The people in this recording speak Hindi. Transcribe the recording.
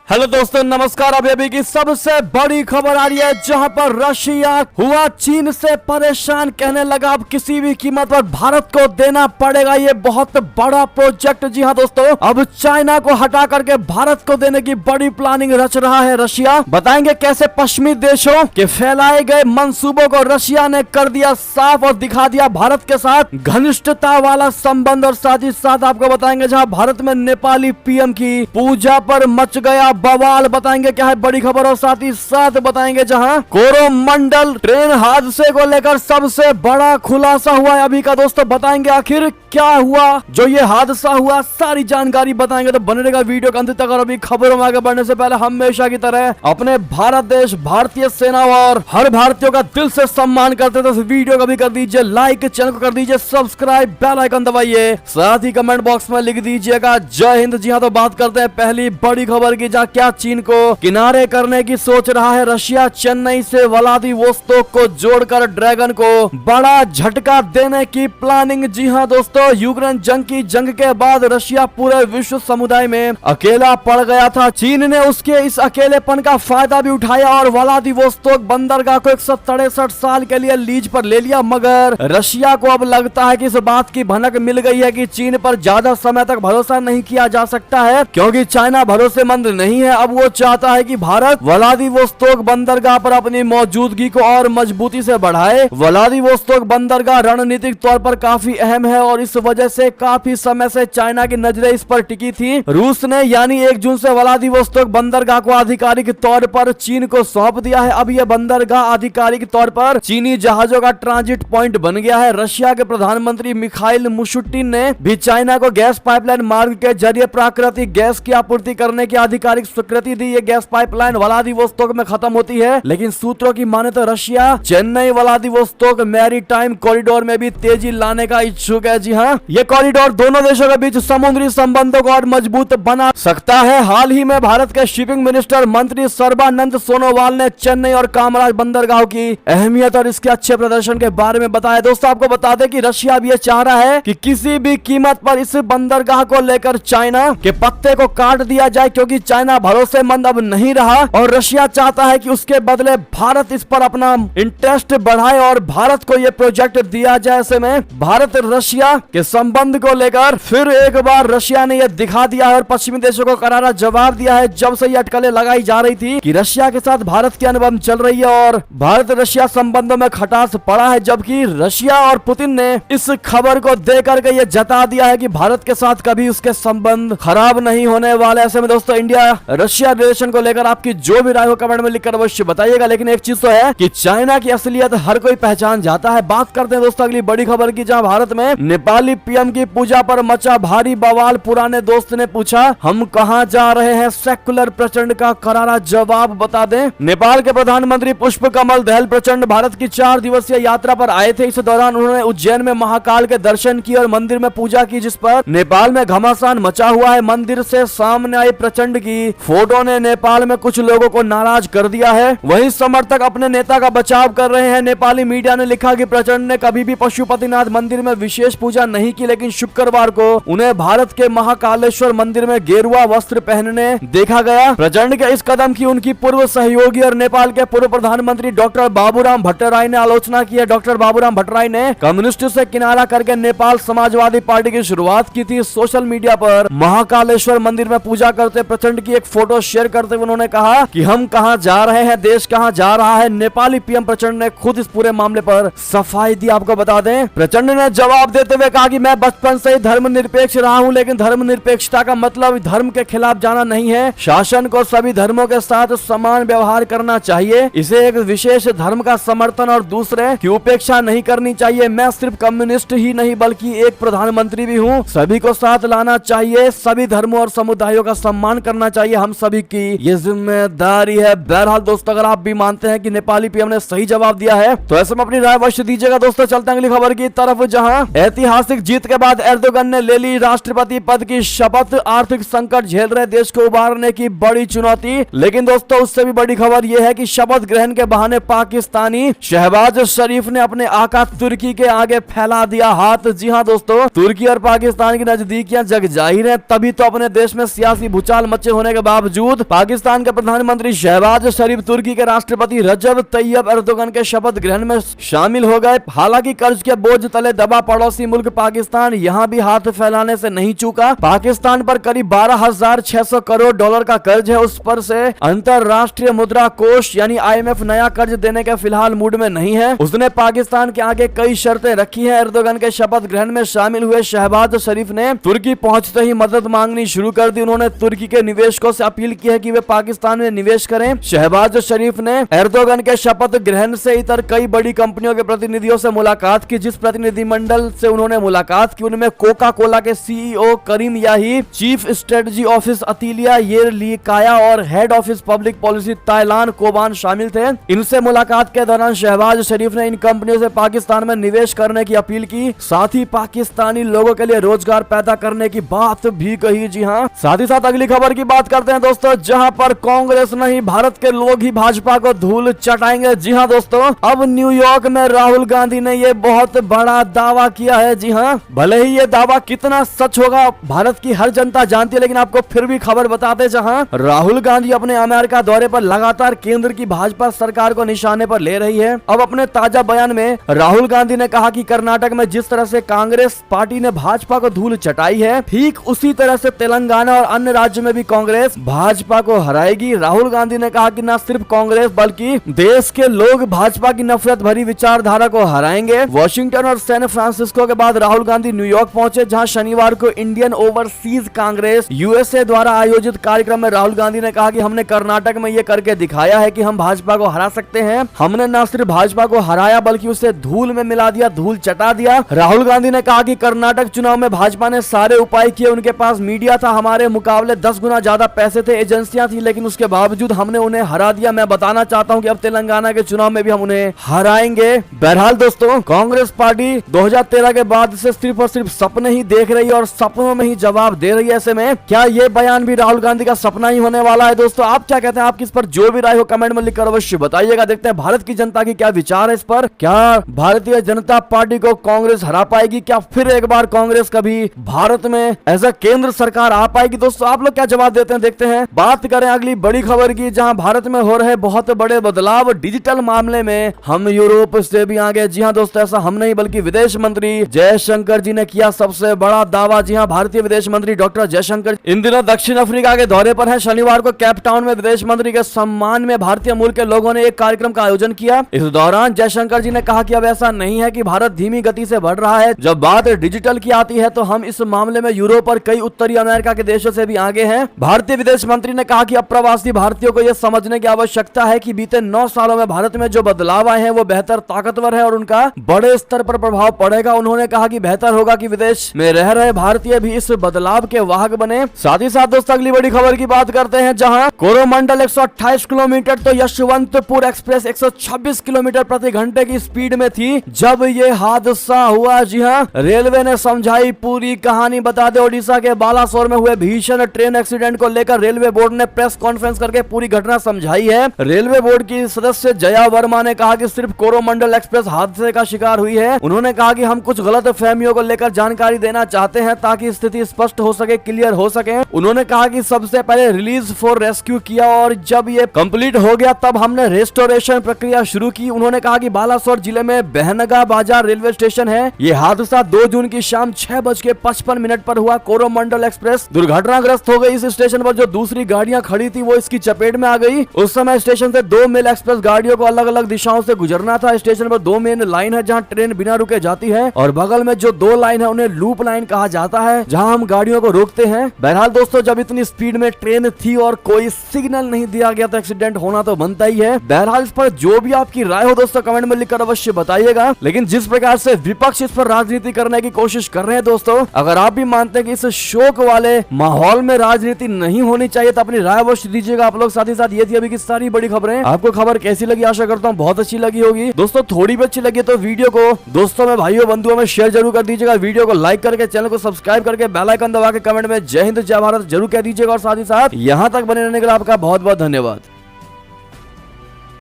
हेलो दोस्तों, नमस्कार। अभी की सबसे बड़ी खबर आ रही है, जहां पर रशिया हुआ चीन से परेशान, कहने लगा अब किसी भी कीमत पर भारत को देना पड़ेगा ये बहुत बड़ा प्रोजेक्ट। जी हां दोस्तों, अब चाइना को हटा करके भारत को देने की बड़ी प्लानिंग रच रहा है रशिया। बताएंगे कैसे पश्चिमी देशों के फैलाए गए मंसूबों को रशिया ने कर दिया साफ और दिखा दिया भारत के साथ घनिष्ठता वाला संबंध। और साथ ही साथ आपको बताएंगे जहां भारत में नेपाली पीएम की पूजा पर मच गया बवाल। बताएंगे क्या है बड़ी खबर। और साथ ही साथ बताएंगे जहां कोरोमंडल ट्रेन हादसे को लेकर सबसे बड़ा खुलासा हुआ है अभी का। दोस्तों बताएंगे आखिर क्या हुआ, जो ये हादसा हुआ, सारी जानकारी बताएंगे, तो बने रहेगा वीडियो के अंत तक। और अभी खबरों में आगे बढ़ने से पहले हमेशा की तरह अपने भारत देश, भारतीय सेना और हर भारतीयों का दिल से सम्मान करते तो वीडियो को भी कर दीजिए लाइक, चैनल को कर दीजिए सब्सक्राइब, बेल आइकन दबाइए, साथ ही कमेंट बॉक्स में लिख दीजिएगा जय हिंद। जी हाँ, तो बात करते हैं पहली बड़ी खबर की, जहाँ क्या चीन को किनारे करने की सोच रहा है रशिया। चेन्नई से व्लादिवोस्तोक को जोड़कर ड्रैगन को बड़ा झटका देने की प्लानिंग। जी हाँ दोस्तों, यूक्रेन जंग की जंग के बाद रशिया पूरे विश्व समुदाय में अकेला पड़ गया था। चीन ने उसके इस अकेलेपन का फायदा भी उठाया और व्लादिवोस्तोक बंदरगाह को 163 साल के लिए लीज पर ले लिया। मगर रशिया को अब लगता है कि इस बात की भनक मिल गई है कि चीन पर ज्यादा समय तक भरोसा नहीं किया जा सकता है, क्योंकि चाइना भरोसेमंद नहीं है। अब वो चाहता है कि भारत व्लादिवोस्तोक बंदरगाह पर अपनी मौजूदगी को और मजबूती से बढ़ाए। व्लादिवोस्तोक बंदरगाह रणनीतिक तौर पर काफी अहम है और इस वजह से काफी समय से चाइना की नजरें इस पर टिकी थी। रूस ने यानी 1 जून से व्लादिवोस्तोक बंदरगाह को आधिकारिक तौर पर चीन को सौंप दिया है। अब यह बंदरगाह आधिकारिक तौर पर चीनी जहाजों का ट्रांजिट पॉइंट बन गया है। रशिया के प्रधानमंत्री मिखाइल मुशुटिन ने भी चाइना को गैस पाइपलाइन मार्ग के जरिए प्राकृतिक गैस की आपूर्ति करने की आधिकारिक स्वीकृति दी। ये गैस पाइपलाइन व्लादिवोस्तोक में खत्म होती है, लेकिन सूत्रों की माने तो Russia Chennai Vladivostok maritime corridor में भी तेजी लाने का इच्छुक है। जी हाँ, ये कॉरिडोर दोनों देशों के बीच समुद्री संबंधों को और मजबूत बना सकता है। हाल ही में भारत के शिपिंग मिनिस्टर मंत्री सर्बानंद सोनोवाल ने चेन्नई और कामराज बंदरगाहों की अहमियत और इसके अच्छे प्रदर्शन के बारे में बताया। दोस्तों आपको बता दें कि रशिया अब ये चाह रहा है कि किसी भी कीमत पर इस बंदरगाह को लेकर चाइना के पत्ते को काट दिया जाए, क्योंकि चाइना भरोसेमंद अब नहीं रहा और रशिया चाहता है कि उसके बदले भारत इस पर अपना इंटरेस्ट बढ़ाए और भारत को यह प्रोजेक्ट दिया जाए। ऐसे में भारत रशिया के संबंध को लेकर फिर एक बार रशिया ने यह दिखा दिया है और पश्चिमी देशों को करारा जवाब दिया है। जब से ये अटकलें लगाई जा रही थी कि रशिया के साथ भारत की अनबन चल रही है और भारत रशिया संबंधों में खटास पड़ा है, जबकि रशिया और पुतिन ने इस खबर को दे करके ये जता दिया है कि भारत के साथ कभी उसके संबंध खराब नहीं होने वाले। ऐसे में दोस्तों इंडिया रशिया रिलेशन को लेकर आपकी जो भी राय हो कमेंट में लिखकर अवश्य बताइएगा। लेकिन एक चीज तो है कि चाइना की असलियत हर कोई पहचान जाता है। बात करते हैं दोस्तों अगली बड़ी खबर की, जहां भारत में नेपाली पीएम की पूजा पर मचा भारी बवाल। पुराने दोस्त ने पूछा हम कहां जा रहे हैं, सेक्युलर प्रचंड का करारा जवाब बता दें। नेपाल के प्रधानमंत्री पुष्प कमल दहल प्रचंड भारत की 4 दिवसीय यात्रा पर आए थे। इस दौरान उन्होंने उज्जैन में महाकाल के दर्शन किए और मंदिर में पूजा की, जिस पर नेपाल में घमासान मचा हुआ है। मंदिर से सामने आई प्रचंड की फोटो ने नेपाल में कुछ लोगों को नाराज कर दिया है। वहीं समर्थक अपने नेता का बचाव कर रहे हैं। नेपाली मीडिया ने लिखा कि प्रचंड ने कभी भी पशुपतिनाथ मंदिर में विशेष पूजा नहीं की, लेकिन शुक्रवार को उन्हें भारत के महाकालेश्वर मंदिर में गेरुआ वस्त्र पहनने देखा गया। प्रचंड के इस कदम की उनकी पूर्व सहयोगी और नेपाल के पूर्व प्रधानमंत्री डॉक्टर बाबूराम भट्टराई ने आलोचना की है। डॉक्टर बाबूराम भट्टराई ने कम्युनिस्ट से किनारा करके नेपाल समाजवादी पार्टी की शुरुआत की थी। सोशल मीडिया पर महाकालेश्वर मंदिर में पूजा करते प्रचंड की एक फोटो शेयर करते हुए उन्होंने कहा कि हम कहां जा रहे हैं, देश कहां जा रहा है। नेपाली पीएम प्रचंड ने खुद इस पूरे मामले पर सफाई दी। आपको बता दें प्रचंड ने जवाब देते हुए कहा कि मैं बचपन से ही धर्मनिरपेक्ष रहा हूं, लेकिन धर्मनिरपेक्षता का मतलब धर्म के खिलाफ जाना नहीं है। शासन को सभी धर्मों के साथ समान व्यवहार करना चाहिए। इसे एक विशेष धर्म का समर्थन और दूसरे की उपेक्षा नहीं करनी चाहिए। मैं सिर्फ कम्युनिस्ट ही नहीं बल्कि एक प्रधानमंत्री भी हूँ। सभी को साथ लाना चाहिए, सभी धर्मों और समुदायों का सम्मान करना चाहिए, हम सभी की ये जिम्मेदारी है। बहरहाल दोस्तों अगर आप भी मानते हैं कि नेपाली पीएम ने सही जवाब दिया है तो ऐसे में अपनी राय अवश्य दीजिएगा। दोस्तों चलते हैं अगली खबर की तरफ, जहां ऐतिहासिक जीत के बाद एर्दोगन ने ले ली राष्ट्रपति पद की शपथ। आर्थिक संकट झेल रहे देश को उबारने की बड़ी चुनौती। लेकिन दोस्तों उससे भी बड़ी खबर यह है कि शपथ ग्रहण के बहाने पाकिस्तानी शहबाज शरीफ ने अपने आका तुर्की के आगे फैला दिया हाथ। जी हाँ दोस्तों, तुर्की और पाकिस्तान की नजदीकियां जग जाहिर है, तभी तो अपने देश में सियासी भूचाल मचे होने के के बावजूद पाकिस्तान के प्रधानमंत्री शहबाज शरीफ तुर्की के राष्ट्रपति रजब तैयब एर्दोगन के शपथ ग्रहण में शामिल हो गए। हालांकि कर्ज के बोझ तले दबा पड़ोसी मुल्क पाकिस्तान यहां भी हाथ फैलाने से नहीं चूका। पाकिस्तान पर करीब 12,600 करोड़ डॉलर का कर्ज है। उस पर से अंतरराष्ट्रीय मुद्रा कोष यानी IMF नया कर्ज देने के फिलहाल मूड में नहीं है। उसने पाकिस्तान के आगे कई शर्तें रखी है। एर्दोगन के शपथ ग्रहण में शामिल हुए शहबाज शरीफ ने तुर्की पहुंचते ही मदद मांगनी शुरू कर दी। उन्होंने तुर्की के निवेशकों से अपील की है कि वे पाकिस्तान में निवेश करें। शहबाज शरीफ ने एर्दोगन के शपथ ग्रहण से इतर कई बड़ी कंपनियों के प्रतिनिधियों से मुलाकात की। जिस प्रतिनिधिमंडल से उन्होंने मुलाकात की उनमें कोका कोला के CEO करीम याही, चीफ स्ट्रेटजी ऑफिस अतिलिया येरलिकाया और हेड ऑफिस पब्लिक पॉलिसी ताइलान कोबान शामिल थे। इनसे मुलाकात के दौरान शहबाज शरीफ ने इन कंपनियों से पाकिस्तान में निवेश करने की अपील की। साथ ही पाकिस्तानी लोगों के लिए रोजगार पैदा करने की बात भी कही। जी हाँ, साथ ही साथ अगली खबर की बात करते हैं दोस्तों, जहां पर कांग्रेस नहीं भारत के लोग ही भाजपा को धूल चटाएंगे। जी हाँ दोस्तों, अब न्यूयॉर्क में राहुल गांधी ने ये बहुत बड़ा दावा किया है। जी हाँ, भले ही ये दावा कितना सच होगा भारत की हर जनता जानती है, लेकिन आपको फिर भी खबर बताते। जहां राहुल गांधी अपने अमेरिका दौरे पर लगातार केंद्र की भाजपा सरकार को निशाने पर ले रही है। अब अपने ताजा बयान में राहुल गांधी ने कहा कि कर्नाटक में जिस तरह से कांग्रेस पार्टी ने भाजपा को धूल चटाई है, ठीक उसी तरह से तेलंगाना और अन्य राज्यों में भी कांग्रेस भाजपा को हराएगी। राहुल गांधी ने कहा कि न सिर्फ कांग्रेस बल्कि देश के लोग भाजपा की नफरत भरी विचारधारा को हराएंगे। वॉशिंगटन और सैन फ्रांसिस्को के बाद राहुल गांधी न्यूयॉर्क पहुंचे, जहां शनिवार को इंडियन ओवरसीज कांग्रेस USA द्वारा आयोजित कार्यक्रम में राहुल गांधी ने कहा कि हमने कर्नाटक में ये करके दिखाया है कि हम भाजपा को हरा सकते हैं। हमने न सिर्फ भाजपा को हराया बल्कि उसे धूल में मिला दिया, धूल चटा दिया। राहुल गांधी ने कहा कि कर्नाटक चुनाव में भाजपा ने सारे उपाय किए। उनके पास मीडिया था, हमारे मुकाबले 10 गुना ज्यादा पैसे थे, एजेंसियां थी, लेकिन उसके बावजूद हमने उन्हें हरा दिया। मैं बताना चाहता हूं कि अब तेलंगाना के चुनाव में भी हम उन्हें हराएंगे। बहरहाल दोस्तों, कांग्रेस पार्टी 2013 के बाद से सिर्फ और सिर्फ सपने ही देख रही है और सपनों में ही जवाब दे रही है। ऐसे में क्या ये बयान भी राहुल गांधी का सपना ही होने वाला है? दोस्तों आप क्या कहते हैं? आपकी इस पर जो भी राय हो कमेंट में लिखकर अवश्य बताइएगा। देखते हैं भारत की जनता की क्या विचार है इस पर। क्या भारतीय जनता पार्टी को कांग्रेस हरा पाएगी? क्या फिर एक बार कांग्रेस कभी भारत में एज अ केंद्र सरकार आ पाएगी? दोस्तों आप लोग क्या जवाब देते हैं, देखते हैं। बात करें अगली बड़ी खबर की, जहां भारत में हो रहे बहुत बड़े बदलाव। डिजिटल मामले में हम यूरोप से भी आगे। जी हां दोस्तों, ऐसा हम नहीं बल्कि विदेश मंत्री जयशंकर जी ने किया सबसे बड़ा दावा। जी हां, भारतीय विदेश मंत्री डॉक्टर जयशंकर इन दिनों दक्षिण अफ्रीका के दौरे पर हैं। शनिवार को केप टाउन में विदेश मंत्री के सम्मान में भारतीय मूल के लोगों ने एक कार्यक्रम का आयोजन किया। इस दौरान जयशंकर जी ने कहा कि अब ऐसा नहीं है कि भारत धीमी गति से बढ़ रहा है। जब बात डिजिटल की आती है तो हम इस मामले में यूरोप और कई उत्तरी अमेरिका के देशों से भी आगे हैं। भारतीय विदेश मंत्री ने कहा कि अब प्रवासी भारतीयों को यह समझने की आवश्यकता है कि बीते 9 सालों में भारत में जो बदलाव आए हैं वो बेहतर, ताकतवर है और उनका बड़े स्तर पर प्रभाव पड़ेगा। उन्होंने कहा कि बेहतर होगा कि विदेश में रह रहे भारतीय भी इस बदलाव के वाहक बने। साथ ही साथ दोस्तों अगली बड़ी खबर की बात करते हैं, जहां कोरोमंडल 128 किलोमीटर तो यशवंतपुर एक्सप्रेस 126 किलोमीटर प्रति घंटे की स्पीड में थी जब ये हादसा हुआ। जी हां, रेलवे ने समझाई पूरी कहानी। बता दें, ओडिशा के बालासोर में हुए भीषण ट्रेन एक्सीडेंट को लेकर रेलवे बोर्ड ने प्रेस कॉन्फ्रेंस करके पूरी घटना समझाई है। रेलवे बोर्ड की सदस्य जया वर्मा ने कहा कि सिर्फ कोरोमंडल एक्सप्रेस हादसे का शिकार हुई है। उन्होंने कहा कि हम कुछ गलत फहमियों को लेकर जानकारी देना चाहते हैं ताकि स्थिति स्पष्ट हो सके, क्लियर हो सके। उन्होंने कहा कि सबसे पहले रिलीज फॉर रेस्क्यू किया और जब ये कंप्लीट हो गया तब हमने रेस्टोरेशन प्रक्रिया शुरू की। उन्होंने कहा कि बालासोर जिले में बहनगा बाजार रेलवे स्टेशन है। ये हादसा 2 जून की शाम 6:55 पर हुआ। कोरोमंडल एक्सप्रेस दुर्घटनाग्रस्त हो गई। इस स्टेशन पर जो दूसरी गाड़ियां खड़ी थी वो इसकी चपेट में आ गई। उस समय स्टेशन से 2 मेल एक्सप्रेस गाड़ियों को अलग अलग दिशाओं से गुजरना था। स्टेशन पर 2 मेन लाइन है जहां ट्रेन बिना रुके जाती है और बगल में जो 2 लाइन है उन्हें लूप लाइन कहा जाता है, जहां हम गाड़ियों को रोकते हैं। बहरहाल दोस्तों, जब इतनी स्पीड में ट्रेन थी और कोई सिग्नल नहीं दिया गया तो एक्सीडेंट होना तो बनता ही है। बहरहाल इस पर जो भी आपकी राय हो दोस्तों कमेंट में लिखकर अवश्य बताइएगा। लेकिन जिस प्रकार से विपक्ष इस पर राजनीति करने की कोशिश कर रहे हैं दोस्तों, अगर आप भी मानते हैं कि इस शोक वाले माहौल में राजनीति नहीं होनी चाहिए तो अपनी राय अवश्य दीजिएगा आप लोग। साथ ही साथ ये थी अभी की सारी बड़ी खबरें। आपको खबर कैसी लगी? आशा करता हूँ बहुत अच्छी लगी होगी। दोस्तों थोड़ी भी अच्छी लगी तो वीडियो को दोस्तों में, भाइयों बंधुओं में शेयर जरूर कर दीजिएगा। वीडियो को लाइक करके, चैनल को सब्सक्राइब करके, बेल आइकन दबा के कमेंट में जय हिंद जय भारत जरूर कह दीजिएगा। और साथ ही साथ यहाँ तक बने रहने के लिए आपका बहुत बहुत धन्यवाद।